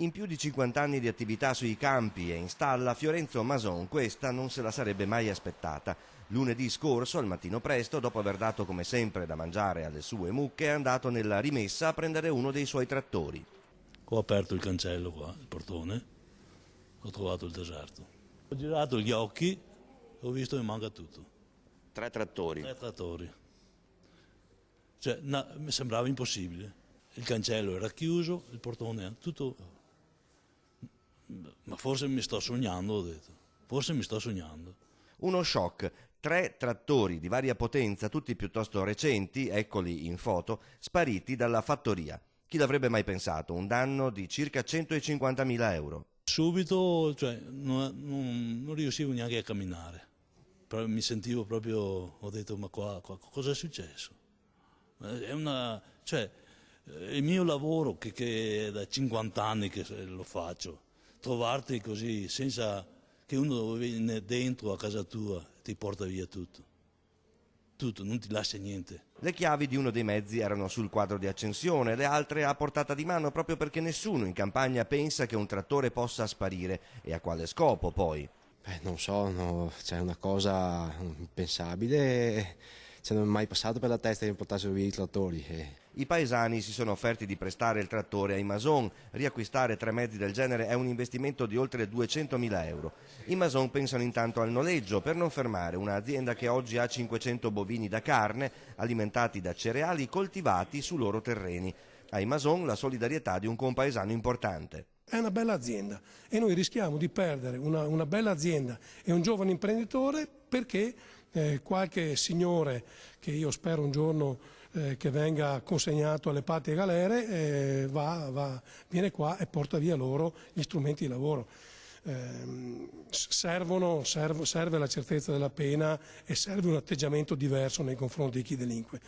In più di 50 anni di attività sui campi e in stalla, Fiorenzo Mason questa non se la sarebbe mai aspettata. Lunedì scorso, al mattino presto, dopo aver dato come sempre da mangiare alle sue mucche, è andato nella rimessa a prendere uno dei suoi trattori. Ho aperto il cancello qua, il portone, ho trovato il deserto. Ho girato gli occhi, ho visto che manca tutto. 3 trattori. 3 trattori. Cioè, mi sembrava impossibile. Il cancello era chiuso, il portone era tutto. Ma forse mi sto sognando, ho detto. Forse mi sto sognando. Uno shock. 3 trattori di varia potenza, tutti piuttosto recenti, eccoli in foto, spariti dalla fattoria. Chi l'avrebbe mai pensato? Un danno di circa 150.000 euro. Subito, cioè, non riuscivo neanche a camminare. Però mi sentivo proprio, ho detto, ma qua cosa è successo? È il mio lavoro che è da 50 anni che lo faccio. Trovarti così senza che uno viene dentro a casa tua ti porta via tutto. Tutto, non ti lascia niente. Le chiavi di uno dei mezzi erano sul quadro di accensione, le altre a portata di mano proprio perché nessuno in campagna pensa che un trattore possa sparire. E a quale scopo poi? Non so, no, c'è una cosa impensabile, non è mai passato per la testa di portassero via i trattori. I paesani si sono offerti di prestare il trattore ai Mason. Riacquistare 3 mezzi del genere è un investimento di oltre 200.000 euro. I Mason pensano intanto al noleggio per non fermare un'azienda che oggi ha 500 bovini da carne alimentati da cereali coltivati su loro terreni. Ai Mason la solidarietà di un compaesano importante. È una bella azienda e noi rischiamo di perdere una bella azienda e un giovane imprenditore perché qualche signore, che io spero un giorno che venga consegnato alle patrie galere, viene qua e porta via loro gli strumenti di lavoro. Serve la certezza della pena e serve un atteggiamento diverso nei confronti di chi delinque.